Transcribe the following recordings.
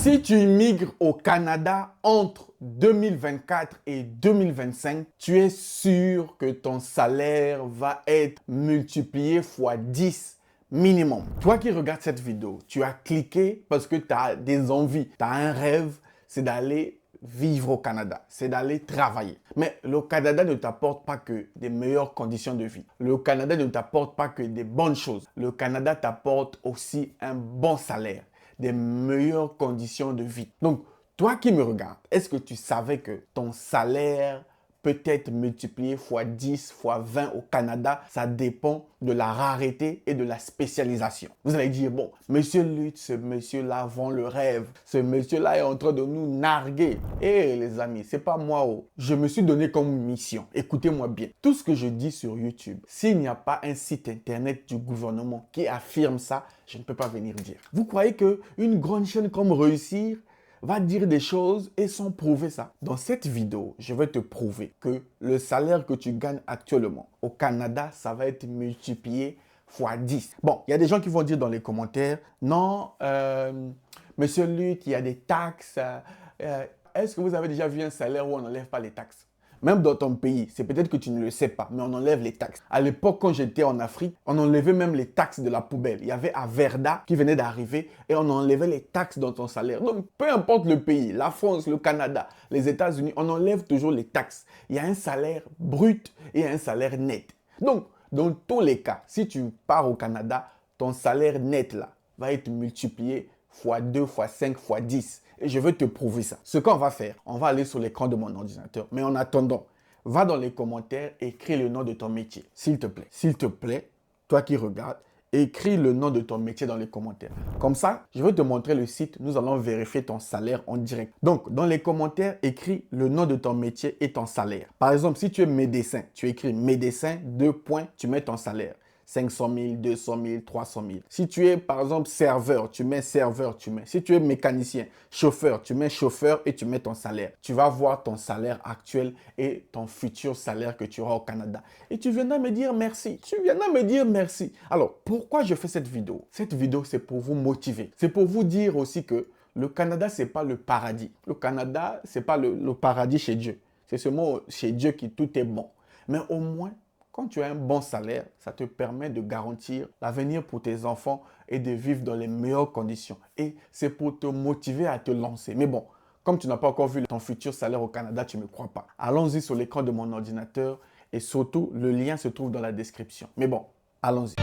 Si tu immigres au Canada entre 2024 et 2025, tu es sûr que ton salaire va être multiplié fois 10 minimum. Toi qui regardes cette vidéo, tu as cliqué parce que tu as des envies, tu as un rêve, c'est d'aller vivre au Canada, c'est d'aller travailler. Mais le Canada ne t'apporte pas que des meilleures conditions de vie. Le Canada ne t'apporte pas que des bonnes choses. Le Canada t'apporte aussi un bon salaire, des meilleures conditions de vie. Donc, toi qui me regardes, est-ce que tu savais que ton salaire peut être multiplié fois 10, fois 20 au Canada? Ça dépend de la rareté et de la spécialisation. Vous allez dire, bon, monsieur Lutz, ce monsieur-là vend le rêve. Ce monsieur-là est en train de nous narguer. Eh les amis, c'est pas moi. Oh. Je me suis donné comme mission. Écoutez-moi bien. Tout ce que je dis sur YouTube, s'il n'y a pas un site internet du gouvernement qui affirme ça, je ne peux pas venir dire. Vous croyez qu'une grande chaîne comme Réussir va dire des choses et sans prouver ça? Dans cette vidéo, je vais te prouver que le salaire que tu gagnes actuellement au Canada, ça va être multiplié fois 10. Bon, il y a des gens qui vont dire dans les commentaires, non, monsieur Luc, il y a des taxes. Est-ce que vous avez déjà vu un salaire où on n'enlève pas les taxes? Même dans ton pays, c'est peut-être que tu ne le sais pas, mais on enlève les taxes. À l'époque, quand j'étais en Afrique, on enlevait même les taxes de la poubelle. Il y avait Averda qui venait d'arriver et on enlevait les taxes dans ton salaire. Donc, peu importe le pays, la France, le Canada, les États-Unis, on enlève toujours les taxes. Il y a un salaire brut et un salaire net. Donc, dans tous les cas, si tu pars au Canada, ton salaire net là va être multiplié fois 2, fois 5, fois 10. Et je veux te prouver ça. Ce qu'on va faire, on va aller sur l'écran de mon ordinateur. Mais en attendant, va dans les commentaires, écris le nom de ton métier. S'il te plaît. S'il te plaît, toi qui regardes, écris le nom de ton métier dans les commentaires. Comme ça, je vais te montrer le site. Nous allons vérifier ton salaire en direct. Donc, dans les commentaires, écris le nom de ton métier et ton salaire. Par exemple, si tu es médecin, tu écris médecin, 2 points, tu mets ton salaire. 500 000, 200 000, 300 000. Si tu es, par exemple, serveur, tu mets serveur, tu mets. Si tu es mécanicien, chauffeur, tu mets chauffeur et tu mets ton salaire. Tu vas voir ton salaire actuel et ton futur salaire que tu auras au Canada. Et tu viendras me dire merci. Tu viendras me dire merci. Alors, pourquoi je fais cette vidéo? Cette vidéo, c'est pour vous motiver. C'est pour vous dire aussi que le Canada, ce n'est pas le paradis. Le Canada, ce n'est pas le paradis chez Dieu. C'est seulement chez Dieu qui tout est bon. Mais au moins, quand tu as un bon salaire, ça te permet de garantir l'avenir pour tes enfants et de vivre dans les meilleures conditions. Et c'est pour te motiver à te lancer. Mais bon, comme tu n'as pas encore vu ton futur salaire au Canada, tu ne me crois pas. Allons-y sur l'écran de mon ordinateur et surtout, le lien se trouve dans la description. Mais bon, allons-y.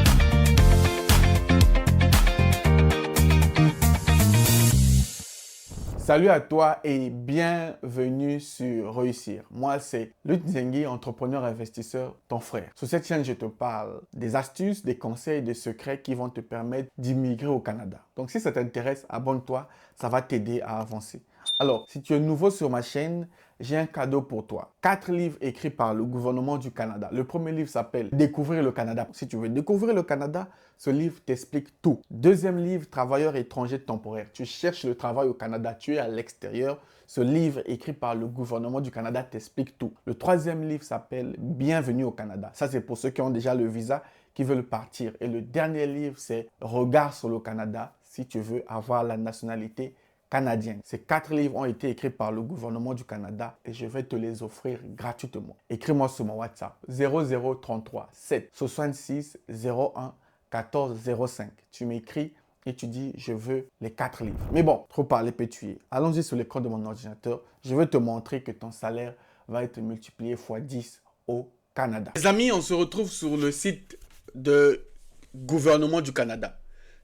Salut à toi et bienvenue sur Réussir. Moi, c'est Lutz Nzengi, entrepreneur investisseur, ton frère. Sur cette chaîne, je te parle des astuces, des conseils, des secrets qui vont te permettre d'immigrer au Canada. Donc, si ça t'intéresse, abonne-toi, ça va t'aider à avancer. Alors, si tu es nouveau sur ma chaîne, j'ai un cadeau pour toi. 4 livres écrits par le gouvernement du Canada. Le premier livre s'appelle Découvrir le Canada. Si tu veux découvrir le Canada, ce livre t'explique tout. Deuxième livre, Travailleurs étrangers temporaires. Tu cherches le travail au Canada, tu es à l'extérieur. Ce livre écrit par le gouvernement du Canada t'explique tout. Le troisième livre s'appelle Bienvenue au Canada. Ça, c'est pour ceux qui ont déjà le visa, qui veulent partir. Et le dernier livre, c'est Regard sur le Canada, si tu veux avoir la nationalité canadienne. Ces 4 livres ont été écrits par le gouvernement du Canada et je vais te les offrir gratuitement. Écris-moi sur mon WhatsApp 0033 7 66 01 14 05. Tu m'écris et tu dis je veux les 4 livres. Mais bon, trop parler peut tuer. Allons-y sur l'écran de mon ordinateur. Je vais te montrer que ton salaire va être multiplié fois 10 au Canada. Les amis, on se retrouve sur le site de gouvernement du Canada.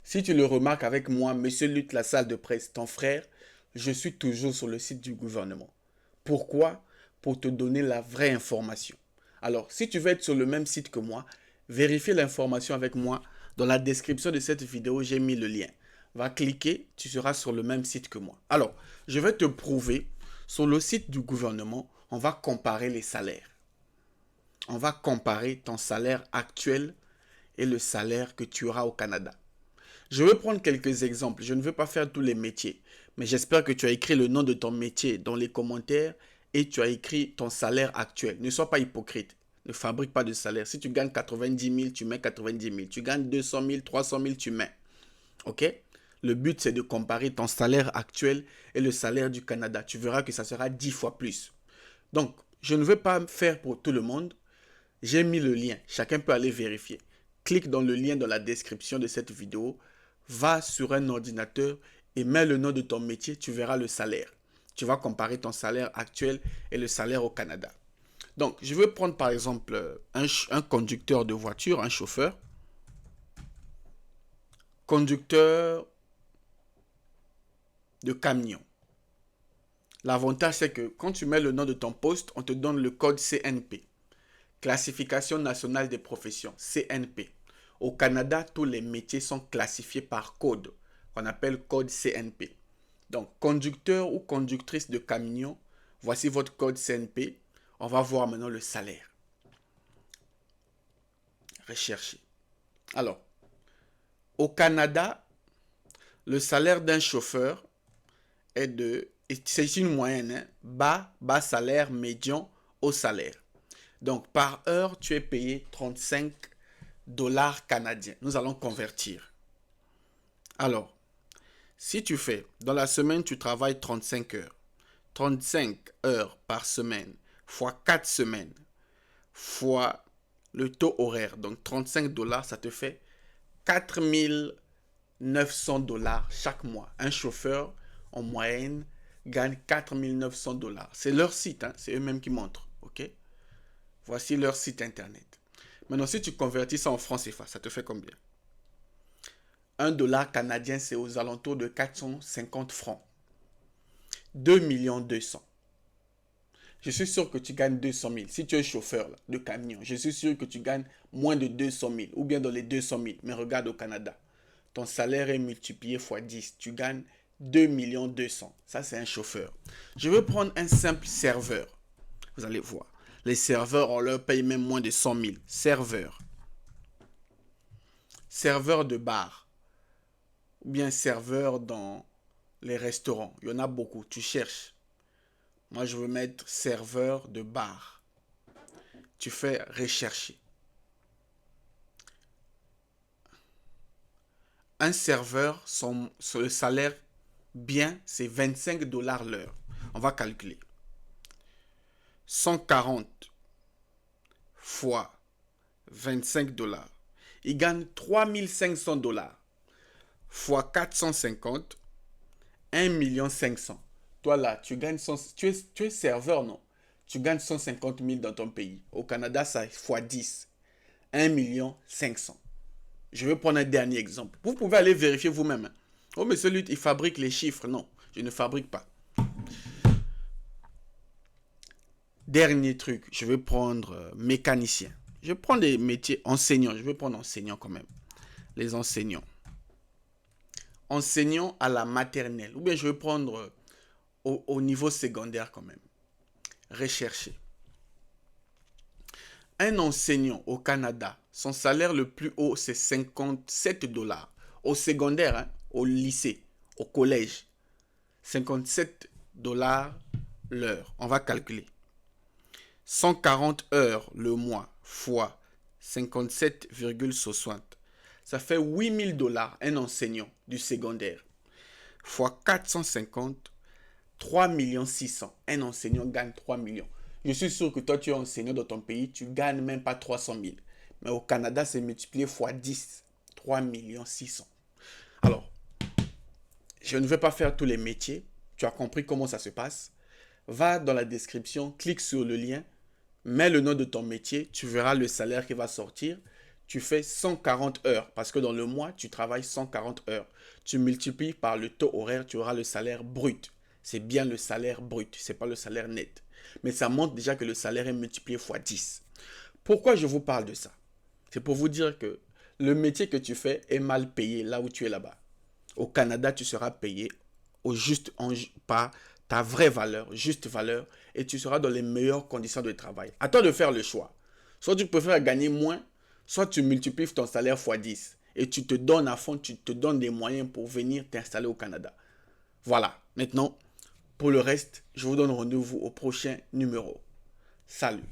Si tu le remarques avec moi, Monsieur Lutz, la salle de presse, ton frère, je suis toujours sur le site du gouvernement. Pourquoi? Pour te donner la vraie information. Alors, si tu veux être sur le même site que moi, vérifie l'information avec moi. Dans la description de cette vidéo, j'ai mis le lien. Va cliquer, tu seras sur le même site que moi. Alors, je vais te prouver, sur le site du gouvernement, on va comparer les salaires. On va comparer ton salaire actuel et le salaire que tu auras au Canada. Je vais prendre quelques exemples. Je ne veux pas faire tous les métiers. Mais j'espère que tu as écrit le nom de ton métier dans les commentaires et tu as écrit ton salaire actuel. Ne sois pas hypocrite. Ne fabrique pas de salaire. Si tu gagnes 90 000, tu mets 90 000. Tu gagnes 200 000, 300 000, tu mets. OK? Le but, c'est de comparer ton salaire actuel et le salaire du Canada. Tu verras que ça sera 10 fois plus. Donc, je ne veux pas faire pour tout le monde. J'ai mis le lien. Chacun peut aller vérifier. Clique dans le lien dans la description de cette vidéo. Va sur un ordinateur et mets le nom de ton métier. Tu verras le salaire. Tu vas comparer ton salaire actuel et le salaire au Canada. Donc, je vais prendre par exemple un conducteur de voiture, un chauffeur. Conducteur de camion. L'avantage, c'est que quand tu mets le nom de ton poste, on te donne le code CNP. Classification nationale des professions, CNP. Au Canada, tous les métiers sont classifiés par code, qu'on appelle code CNP. Donc, conducteur ou conductrice de camion, voici votre code CNP. On va voir maintenant le salaire. Rechercher. Alors, au Canada, le salaire d'un chauffeur est de, c'est une moyenne, hein, bas salaire, médian, haut salaire. Donc, par heure, tu es payé 35 dollars canadiens. Nous allons convertir. Alors, si tu fais, dans la semaine, tu travailles 35 heures. 35 heures par semaine, fois 4 semaines, fois le taux horaire. Donc, 35 dollars, ça te fait 4 900 dollars chaque mois. Un chauffeur, en moyenne, gagne 4 900 dollars. C'est leur site, hein, c'est eux-mêmes qui montrent. OK? Voici leur site internet. Maintenant, si tu convertis ça en francs CFA, ça te fait combien? 1 dollar canadien, c'est aux alentours de 450 francs. 2 200 000. Je suis sûr que tu gagnes 200 000. Si tu es chauffeur là, de camion, je suis sûr que tu gagnes moins de 200 000 ou bien dans les 200 000. Mais regarde au Canada. Ton salaire est multiplié fois 10. Tu gagnes 2 200 000. Ça, c'est un chauffeur. Je veux prendre un simple serveur. Vous allez voir. Les serveurs, on leur paye même moins de 100 000. Serveur. Serveur de bar. Ou bien serveur dans les restaurants. Il y en a beaucoup. Tu cherches. Moi, je veux mettre serveur de bar. Tu fais rechercher. Un serveur, le salaire bien, c'est 25 dollars l'heure. On va calculer. 140 fois 25 dollars. Il gagne 3 500 dollars. Fois 450, 1 500 000. Toi là, tu gagnes tu es serveur, non? Tu gagnes 150 000 dans ton pays. Au Canada, ça est fois 10. 1 500 000. Je vais prendre un dernier exemple. Vous pouvez aller vérifier vous-même. Oh, mais celui, il fabrique les chiffres. Non, je ne fabrique pas. Dernier truc, je vais prendre mécanicien. Je vais prendre des métiers enseignants. Je vais prendre enseignants quand même. Les enseignants. Enseignants à la maternelle. Ou bien je vais prendre au niveau secondaire quand même. Rechercher. Un enseignant au Canada, son salaire le plus haut, c'est 57 dollars. Au secondaire, hein, au lycée, au collège, 57 dollars l'heure. On va calculer. 140 heures le mois fois 57,60. Ça fait 8 000 dollars un enseignant du secondaire. Fois 450, 3 600 000. Un enseignant gagne 3 millions. Je suis sûr que toi, tu es enseignant dans ton pays, tu gagnes même pas 300 000. Mais au Canada, c'est multiplié fois 10. 3 600 000. Alors, je ne vais pas faire tous les métiers. Tu as compris comment ça se passe. Va dans la description, clique sur le lien, mets le nom de ton métier, tu verras le salaire qui va sortir. Tu fais 140 heures parce que dans le mois, tu travailles 140 heures. Tu multiplies par le taux horaire, tu auras le salaire brut. C'est bien le salaire brut, ce n'est pas le salaire net. Mais ça montre déjà que le salaire est multiplié fois 10. Pourquoi je vous parle de ça? C'est pour vous dire que le métier que tu fais est mal payé là où tu es là-bas. Au Canada, tu seras payé par ta vraie valeur, juste valeur, et tu seras dans les meilleures conditions de travail. À toi de faire le choix. Soit tu préfères gagner moins, soit tu multiplies ton salaire fois 10 et tu te donnes à fond, tu te donnes des moyens pour venir t'installer au Canada. Voilà. Maintenant, pour le reste, je vous donne rendez-vous au prochain numéro. Salut.